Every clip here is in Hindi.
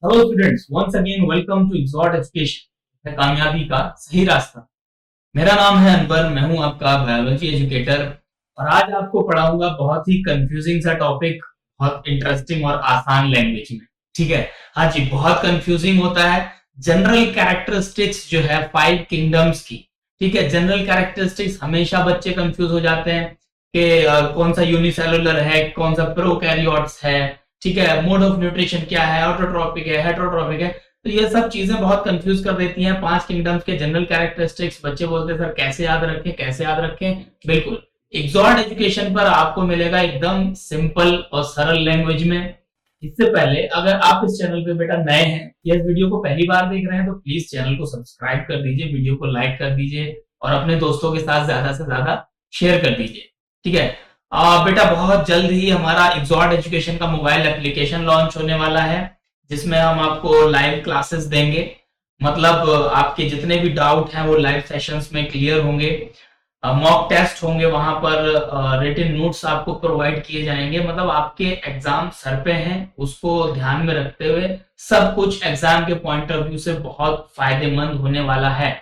Hello students, once again welcome to Exort education, कामयाबी का सही रास्ता। मेरा नाम है अनवर, मैं हूं आपका बायोलॉजी एजुकेटर और आज आपको पढ़ाऊंगा बहुत ही कंफ्यूजिंग सा टॉपिक, बहुत इंटरेस्टिंग और आसान लैंग्वेज में। ठीक है, हाँ जी, बहुत कंफ्यूजिंग होता है। जनरल कैरेक्टरिस्टिक्स जो है 5 किंगडम्स की, ठीक है, जनरल कैरेक्टरिस्टिक्स हमेशा बच्चे कंफ्यूज हो जाते हैं कि कौन सा यूनिसेलुलर है, कौन सा प्रोकैरियोट्स है, ठीक है, मोड ऑफ न्यूट्रिशन क्या है, ऑटोट्रॉपिक है, हेटरोट्रॉपिक है। तो ये सब चीजें बहुत कंफ्यूज कर देती हैं। 5 किंगडम्स के जनरल कैरेक्टरिस्टिक्स बच्चे बोलते हैं सर कैसे याद रखें, कैसे याद रखें। बिल्कुल, एक्सॉर्ट एजुकेशन पर आपको मिलेगा एकदम सिंपल और सरल लैंग्वेज में। इससे पहले अगर आप इस चैनल पे बेटा नए हैं या इस वीडियो को पहली बार देख रहे हैं तो प्लीज चैनल को सब्सक्राइब कर दीजिए, वीडियो को लाइक कर दीजिए और अपने दोस्तों के साथ ज्यादा से ज्यादा शेयर कर दीजिए। ठीक है, बेटा बहुत जल्द ही हमारा एक्सॉर्ट एजुकेशन का मोबाइल एप्लीकेशन लॉन्च होने वाला है, जिसमें हम आपको लाइव क्लासेस देंगे। मतलब आपके जितने भी डाउट हैं वो लाइव सेशंस में क्लियर होंगे, मॉक टेस्ट होंगे, वहां पर रिटन नोट्स आपको प्रोवाइड किए जाएंगे। मतलब आपके एग्जाम सर पे हैं, उसको ध्यान में रखते हुए सब कुछ एग्जाम के पॉइंट ऑफ व्यू से बहुत फायदेमंद होने वाला है।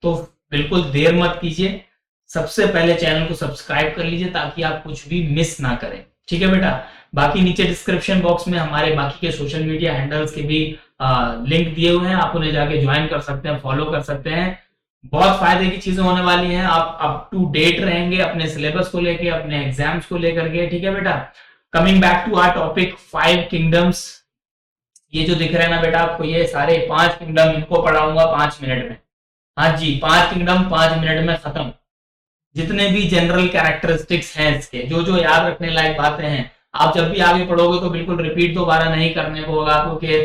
तो बिल्कुल देर मत कीजिए, सबसे पहले चैनल को सब्सक्राइब कर लीजिए ताकि आप कुछ भी मिस ना करें। ठीक है बेटा, बाकी नीचे डिस्क्रिप्शन बॉक्स में हमारे बाकी के सोशल मीडिया हैंडल्स के भी लिंक दिए हुए हैं, आप उन्हें जाके ज्वाइन कर सकते हैं, फॉलो कर सकते हैं। बहुत फायदे की चीजें होने वाली हैं, आप अप टू डेट रहेंगे अपने सिलेबस को लेके, अपने एग्जाम्स को लेकर के। ठीक है बेटा, coming back to our topic 5 kingdoms. ये जो दिख रहे हैं ना बेटा आपको, ये सारे 5 किंगडम, इनको पढ़ाऊंगा 5 मिनट में। हाँ जी, 5 किंगडम 5 मिनट में खत्म। जितने भी जनरल कैरेक्टरिस्टिक्स हैं इसके, जो जो याद रखने लायक बातें हैं, आप जब भी आगे पढ़ोगे तो बिल्कुल रिपीट दोबारा नहीं करने को होगा आपको कि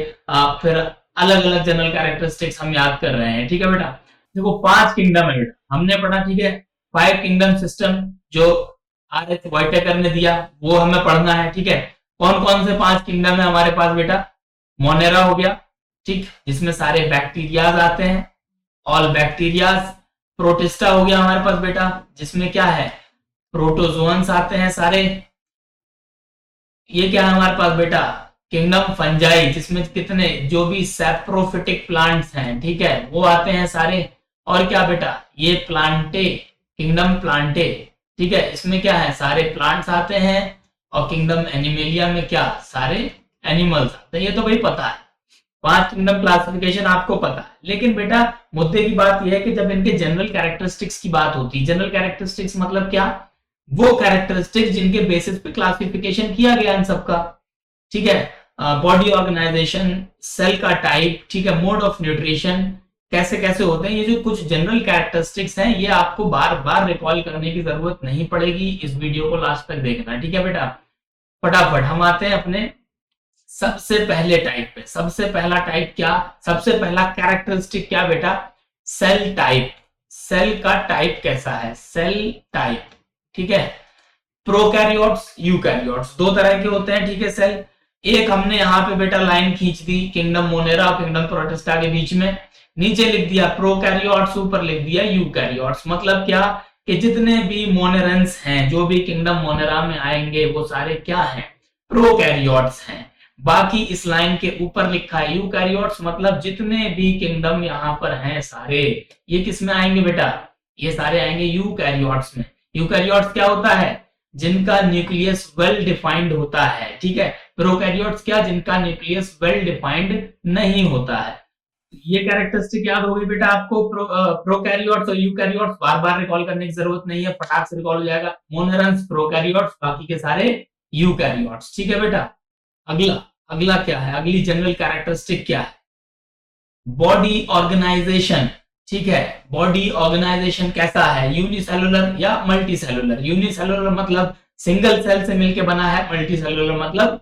फिर अलग अलग जनरल कैरेक्टरिस्टिक्स हम याद कर रहे हैं। ठीक है बेटा, देखो 5 किंगडम है बेटा, हमने पढ़ा। ठीक है, 5 किंगडम सिस्टम जो आर एच वाइटेकर ने दिया वो हमें पढ़ना है। ठीक है, कौन कौन से 5 किंगडम है हमारे पास बेटा? मोनेरा हो गया, ठीक, जिसमें सारे बैक्टीरियाज आते हैं, ऑल बैक्टीरियाज। प्रोटिस्टा हो गया हमारे पास बेटा, जिसमें क्या है, प्रोटोजोन्स आते हैं सारे। ये क्या है हमारे पास बेटा? किंगडम फंजाई, जिसमें कितने जो भी सैप्रोफिटिक प्लांट्स हैं, ठीक है, वो आते हैं सारे। और क्या बेटा, ये प्लांटे, किंगडम प्लांटे, ठीक है, इसमें क्या है, सारे प्लांट्स आते हैं। और किंगडम एनिमेलिया में क्या, सारे एनिमल्स आते हैं। ये तो भाई पता है, 5 किंगडम क्लासिफिकेशन आपको पता है। लेकिन बेटा मुद्दे की बात यह है कि जब इनके जनरल कैरेक्टरिस्टिक्स की बात होती है, जनरल कैरेक्टरिस्टिक्स मतलब क्या, वो कैरेक्टरिस्टिक्स जिनके बेसिस पे क्लासिफिकेशन किया गया इन सबका। ठीक है, बॉडी ऑर्गेनाइजेशन, सेल का टाइप, ठीक है, मोड ऑफ न्यूट्रिशन, कैसे कैसे होते हैं, ये जो कुछ जनरल कैरेक्टरिस्टिक्स हैं, ये आपको बार बार रिकॉल करने की जरूरत नहीं पड़ेगी। इस वीडियो को लास्ट तक देखना। ठीक है बेटा, फटाफट हम आते हैं अपने सबसे पहले टाइप पे। सबसे पहला टाइप क्या, सबसे पहला कैरेक्टरिस्टिक क्या बेटा? Cell type. सेल का टाइप कैसा है, सेल टाइप। ठीक है, प्रोकैरियोट्स, यूकैरियोट्स, दो तरह के होते हैं। ठीक है, सेल। एक हमने यहाँ पे बेटा लाइन खींच दी किंगडम मोनेरा और किंगडम प्रोटिस्टा के बीच में, नीचे लिख दिया प्रोकैरियोट्स, ऊपर लिख दिया यूकैरियोट्स। मतलब क्या कि जितने भी मोनेरेंस हैं, जो भी किंगडम मोनेरा में आएंगे, वो सारे क्या हैं, प्रोकैरियोट्स हैं। बाकी इस लाइन के ऊपर लिखा है यूकैरियोट्स, मतलब जितने भी किंगडम यहाँ पर हैं सारे, ये किस में आएंगे बेटा? ये सारे आएंगे यूकैरियोट्स में। यूकैरियोट्स क्या होता है? जिनका न्यूक्लियस वेल डिफाइंड होता है। ठीक है, प्रोकैरियोट्स क्या, जिनका न्यूक्लियस वेल डिफाइंड नहीं होता है। ये कैरेक्टरिस्टिक याद होगी बेटा आपको। प्रोकैरियोट्स और यूकैरियोट्स बार बार रिकॉल करने की जरूरत नहीं है, फटाक से रिकॉल हो जाएगा। मोनेरेंस प्रोकैरियोट्स, बाकी के सारे यूकैरियोट्स। ठीक है बेटा, अगला अगला क्या है, अगली जनरल कैरेक्टरिस्टिक क्या है? Body organisation. ठीक है, बॉडी ऑर्गेनाइजेशन कैसा है, यूनिसेलुलर या मल्टी सेलुलर? यूनिसेलुलर मतलब सिंगल सेल से मिलकर बना है, मल्टी सेलुलर मतलब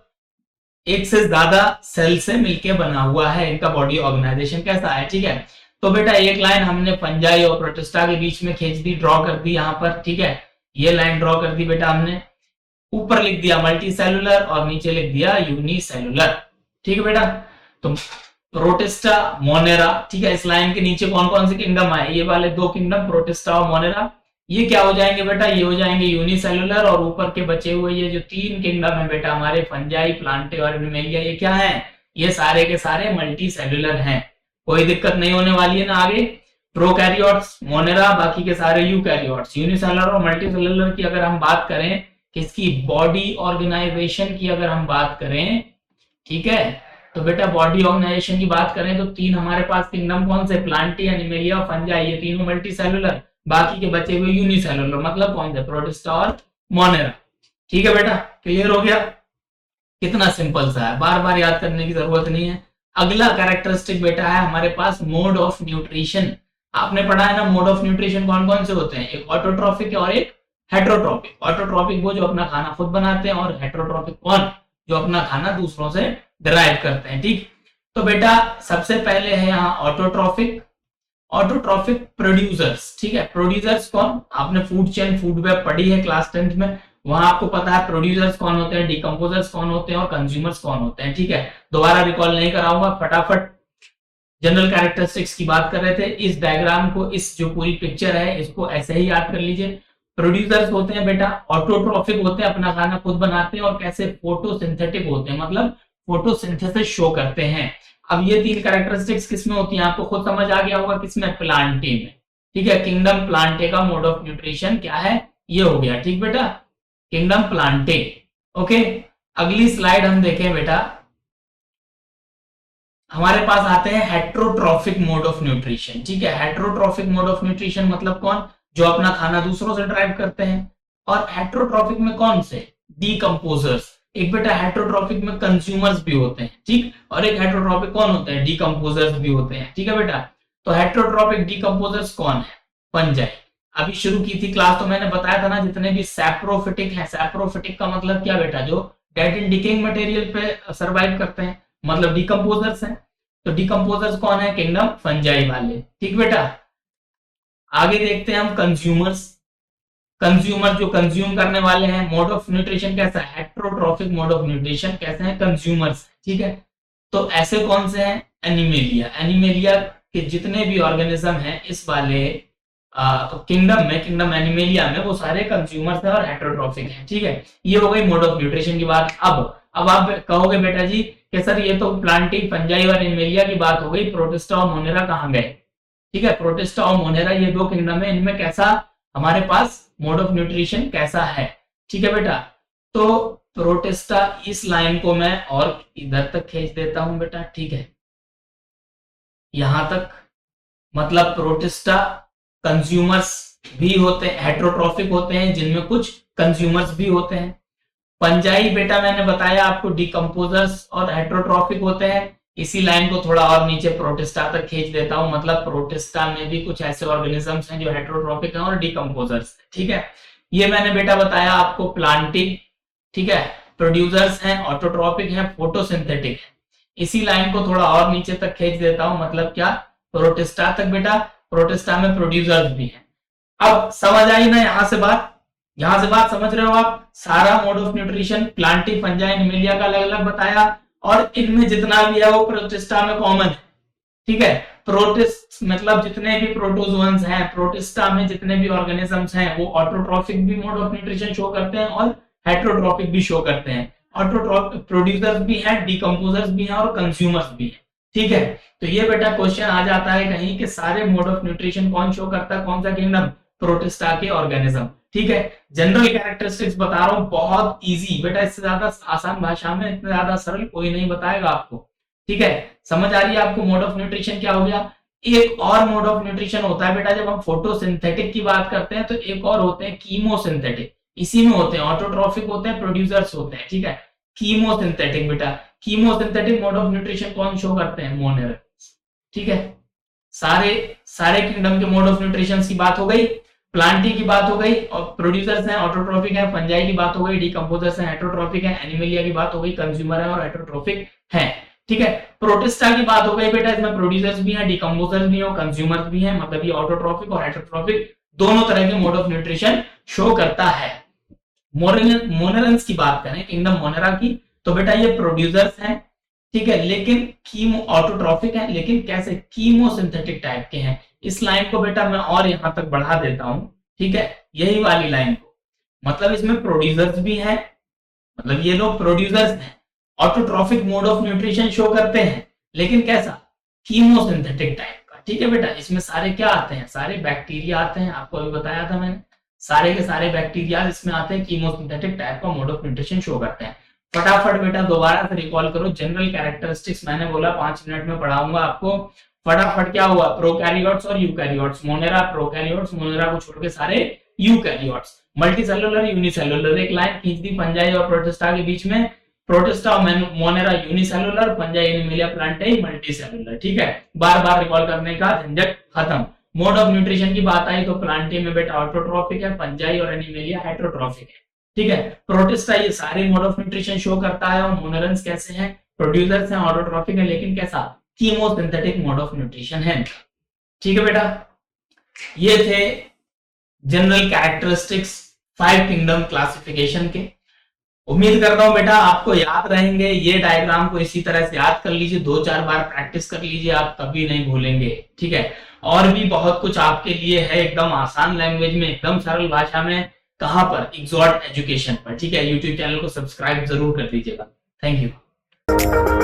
एक से ज्यादा सेल से मिलकर बना हुआ है। इनका बॉडी ऑर्गेनाइजेशन कैसा है? ठीक है, तो बेटा एक लाइन हमने फंजाई और प्रोटिस्टा के बीच में खींच दी, ड्रॉ कर दी यहां पर। ठीक है, ये लाइन ड्रॉ कर दी बेटा हमने, ऊपर लिख दिया मल्टी सेलुलर और नीचे लिख दिया यूनिसेलुलर। ठीक है बेटा, तो प्रोटिस्टा, मोनेरा, ठीक है, इस लाइन के नीचे कौन कौन से किंगडम आए, ये वाले 2 किंगडम प्रोटिस्टा और मोनेरा, ये क्या हो जाएंगे बेटा? ये हो जाएंगे यूनिसेलुलर। और ऊपर के बचे हुए ये जो 3 किंगडम है बेटा हमारे, फंजाई, प्लांटे और एनिमेलिया, ये क्या है? ये सारे के सारे मल्टी सेल्यूलर हैं, कोई दिक्कत नहीं होने वाली है ना आगे। प्रोकैरियोट्स, मोनेरा, बाकी के सारे यूकैरियोट्स। यूनिसेलुलर और मल्टीसेलुलर की अगर हम बात करें, किसकी, बॉडी ऑर्गेनाइजेशन की अगर हम बात करें, ठीक है, तो बेटा बॉडी ऑर्गेनाइजेशन की बात करें तो तीन हमारे पास किंगडम कौन से, प्लांटी, एनिमेलिया और फंजाई, ये तीनों मल्टी सेलुलर, बाकी के बचे हुए यूनिसेलुलर, मतलब कौन से, प्रोटिस्टा और मोनेरा। ठीक है बेटा, क्लियर हो गया, कितना सिंपल सा है, बार बार याद करने की जरूरत नहीं है। अगला कैरेक्टरिस्टिक बेटा है हमारे पास मोड ऑफ न्यूट्रिशन। आपने पढ़ा है ना मोड ऑफ न्यूट्रिशन कौन कौन से होते हैं, एक ऑटोट्रॉफिक और एक हेट्रोट्रॉपिक। ऑटोट्रॉपिक वो जो अपना खाना खुद बनाते हैं, और हेट्रोट्रॉपिक कौन, जो अपना खाना दूसरों से डिराइव करते हैं। ठीक, तो बेटा सबसे पहले है यहाँ ऑटोट्रॉफिक, ऑटोट्रॉफिक प्रोड्यूसर्स। ठीक है, प्रोड्यूसर्स कौन, आपने फूड चेन, फूड वेब पढ़ी है क्लास 10th में, वहां आपको पता है प्रोड्यूसर्स कौन होते हैं, डिकम्पोजर्स कौन होते हैं और कंज्यूमर्स कौन होते हैं। ठीक है, दोबारा रिकॉल नहीं कराऊंगा, फटाफट जनरल कैरेक्टरिस्टिक्स की बात कर रहे थे। इस डायग्राम को, इस जो पूरी पिक्चर है इसको ऐसे ही याद कर लीजिए। प्रोड्यूसर्स होते हैं बेटा ऑटोट्रॉफिक होते हैं, अपना खाना खुद बनाते हैं, और कैसे, फोटोसिंथेटिक होते हैं, मतलब फोटोसिंथेसिस शो करते हैं। अब ये तीन कैरेक्टरिस्टिक्स किसमें होती हैं, आपको खुद समझ आ गया होगा, किसमें, प्लांटे में। ठीक है, किंगडम प्लांटे का मोड ऑफ न्यूट्रिशन क्या है, ये हो गया। ठीक बेटा, किंगडम प्लांटे। ओके, अगली स्लाइड हम देखें बेटा, हमारे पास आते हैं हेट्रोट्रॉफिक मोड ऑफ न्यूट्रिशन। ठीक है, हेट्रोट्रॉफिक मोड ऑफ न्यूट्रिशन मतलब कौन, जो अपना खाना दूसरों से ड्राइव करते हैं। और हेट्रोट्रॉफिक में कौन से, डीकम्पोजर्स। एक बेटा हेट्रोट्रॉफिक में कंज्यूमर्स भी होते हैं, ठीक, और एक हेट्रोट्रॉफिक कौन होते हैं, डीकम्पोजर्स भी होते हैं। ठीक है बेटा, तो हेट्रोट्रॉफिक डीकम्पोजर्स कौन है, फंजाई। अभी शुरू की थी क्लास तो मैंने बताया था ना, जितने भी सैप्रोफिटिक है, सैप्रोफिटिक का मतलब क्या बेटा, जो डेड एंड डिकेइंग मटेरियल पे सर्वाइव करते हैं, मतलब डिकम्पोजर्स हैं। तो डिकम्पोजर्स कौन है, किंगडम फंजाई वाले। ठीक बेटा, आगे देखते हैं हम कंज्यूमर्स। कंज्यूमर जो कंज्यूम करने वाले हैं, मोड ऑफ न्यूट्रिशन कैसा है, हेट्रोट्रॉफिक मोड ऑफ न्यूट्रिशन कैसे है, कंज्यूमर्स। ठीक है, तो ऐसे कौन से हैं, एनिमेलिया। एनिमेलिया के जितने भी ऑर्गेनिज्म हैं इस वाले किंगडम में, किंगडम एनिमेलिया में, वो सारे कंज्यूमर्स हैं और हेट्रोट्रॉफिक हैं। ठीक है, ये हो गई मोड ऑफ न्यूट्रिशन की बात। अब आप कहोगे बेटा जी कि सर ये तो प्लांटी, फंजाई और एनिमेलिया की बात हो गई, प्रोटिस्टा और मोनेरा कहाँ गए। ठीक है, प्रोटिस्टा और मोनेरा ये दो किंगडम है, इनमें कैसा हमारे पास मोड ऑफ न्यूट्रिशन कैसा है। ठीक है बेटा, तो प्रोटिस्टा, इस लाइन को मैं और इधर तक खींच देता हूं बेटा। ठीक है, यहां तक, मतलब प्रोटिस्टा कंज्यूमर्स भी होते हैं, हेट्रोट्रॉफिक होते हैं, जिनमें कुछ कंज्यूमर्स भी होते हैं। फंजाई बेटा मैंने बताया आपको डिकम्पोजर्स और हेट्रोट्रॉफिक होते हैं। इसी लाइन को थोड़ा और नीचे प्रोटिस्टा तक खींच देता हूं, मतलब प्रोटिस्टा में भी कुछ ऐसे ऑर्गेनिजम्स हैं जो हेट्रोट्रॉफिक हैं और डिकम्पोजर्स। ठीक है, ये मैंने बेटा बताया आपको प्लांटिक। ठीक है, प्रोड्यूसर्स हैं, ऑटोट्रॉपिक हैं, फोटोसिंथेटिक है। इसी लाइन को थोड़ा और नीचे तक खींच देता हूं, मतलब क्या, प्रोटिस्टा तक बेटा। प्रोटिस्टा में प्रोड्यूसर्स भी हैं। अब समझ आई ना यहां से बात, यहां से बात समझ रहे हो आप। सारा mode of nutrition Plantae, fungi, animalia का अलग अलग बताया, और इनमें जितना भी है वो प्रोटिस्टा में कॉमन है। ठीक है, प्रोटिस्ट मतलब जितने भी प्रोटोजोअन्स हैं, प्रोटिस्टा में जितने भी ऑर्गेनिजम्स हैं, वो ऑटोट्रॉफिक भी मोड ऑफ न्यूट्रिशन शो करते हैं और हेट्रोट्रॉफिक भी शो करते हैं। ऑटोट्रॉफिक प्रोड्यूसर्स भी हैं, डिकम्पोजर्स भी हैं और कंज्यूमर्स भी हैं। ठीक है, तो ये बेटा क्वेश्चन आ जाता है कहीं कि सारे मोड ऑफ न्यूट्रिशन कौन शो करता है, कौन सा किंगडम, प्रोटिस्टा के ऑर्गेनिज्म। ठीक है, जनरल कैरेक्टरिस्टिक्स बता रहा हूं, बहुत इजी बेटा, इससे ज्यादा आसान भाषा में, इतना ज्यादा सरल कोई नहीं बताएगा आपको। ठीक है, समझ आ रही है आपको मोड ऑफ न्यूट्रिशन क्या हो गया। एक और मोड ऑफ न्यूट्रिशन होता है बेटा, जब हम फोटोसिंथेटिक की बात करते हैं, तो एक और होते हैं कीमोसिंथेटिक। इसी में होते हैं, ऑटोट्रॉफिक होते हैं, प्रोड्यूसर्स होते हैं। ठीक है, कीमोसिंथेटिक बेटा, कीमोसिंथेटिक मोड ऑफ न्यूट्रिशन कौन शो करते हैं, मोनेरा। ठीक है, सारे किंगडम के मोड ऑफ न्यूट्रिशन की बात हो गई, प्लांटी की बात हो गई, और प्रोड्यूसर्स हैं, ऑटोट्रॉफिक है, फंजाई की बात हो गई, डिकम्पोजर्स हैं, हेट्रोट्रॉफिक है, एनिमेलिया की बात हो गई, कंज्यूमर है और हेट्रोट्रॉफिक है। ठीक है, प्रोटिस्टा की बात हो गई बेटा, इसमें प्रोड्यूसर्स भी हैं, डिकम्पोजर्स भी हैं और कंज्यूमर्स भी हैं, मतलब ये ऑटोट्रॉफिक और हेट्रोट्रॉफिक दोनों तरह के मोड ऑफ न्यूट्रिशन शो करता है। मोनेरंस की बात करें, किंगडम मोनेरा की, तो बेटा ये प्रोड्यूसर्स हैं। ठीक है, लेकिन कीमो ऑटोट्रॉफिक है, लेकिन कैसे, कीमोसिंथेटिक टाइप के हैं। इस लाइन को बेटा मैं और यहां तक बढ़ा देता हूं। ठीक है, यही वाली लाइन को, मतलब इसमें प्रोड्यूसर्स भी हैं, मतलब ये लोग प्रोड्यूसर्स हैं, autotrophic mode of nutrition show करते हैं, लेकिन कैसा, कीमोसिंथेटिक टाइप का। ठीक है बेटा, इसमें सारे क्या आते हैं, सारे बैक्टीरिया आते हैं, आपको अभी बताया था मैंने, सारे के सारे बैक्टीरिया इसमें आते हैं, कीमोसिंथेटिक टाइप का मोड ऑफ न्यूट्रिशन शो करते हैं। फटाफट बेटा दोबारा से रिकॉल करो, जनरल कैरेक्टरिस्टिक्स मैंने बोला 5 मिनट में पढ़ाऊंगा आपको। फटाफट क्या हुआ, प्रोकैरियोट्स और यूकैरियोट्स, मोनेरा प्रोकैरियोट्स, मोनेरा को छोड़ के सारे यूकैरियोट्स। मल्टीसेलुलर यूनिसेलुलर, एक लाइन खींच दी फंजाई और प्रोटिस्टा के बीच में, प्रोटिस्टा और Monera unicellular, fungi animalia प्लांटाई multicellular. ठीक है, बार बार रिकॉल करने का झंझट खत्म। मोड ऑफ न्यूट्रिशन की बात आई तो प्लांटे में बेटा ऑटोट्रॉफिक है, फंजाई और एनिमेलिया हेटेरोट्रॉफिक है। ठीक है, प्रोटिस्टा ये सारे मोड ऑफ न्यूट्रिशन शो करता है, और मोनोरेंस कैसे हैं, प्रोड्यूसर्स हैं, ऑटोट्रॉफिक है, लेकिन कैसा, कीमोसिंथेटिक मोड ऑफ न्यूट्रिशन है। ठीक है बेटा, ये थे जनरल कैरेक्टरिस्टिक्स 5 किंगडम क्लासिफिकेशन के। उम्मीद करता हूं बेटा आपको याद रहेंगे, ये डायग्राम को इसी तरह से याद कर लीजिए, 2-4 बार प्रैक्टिस कर लीजिए, आप कभी नहीं भूलेंगे। ठीक है, और भी बहुत कुछ आपके लिए है, एकदम आसान लैंग्वेज में, एकदम सरल भाषा में। कहां पर, इग्जॉर्ट एजुकेशन पर। ठीक है, यूट्यूब चैनल को सब्सक्राइब जरूर कर दीजिएगा। Thank you.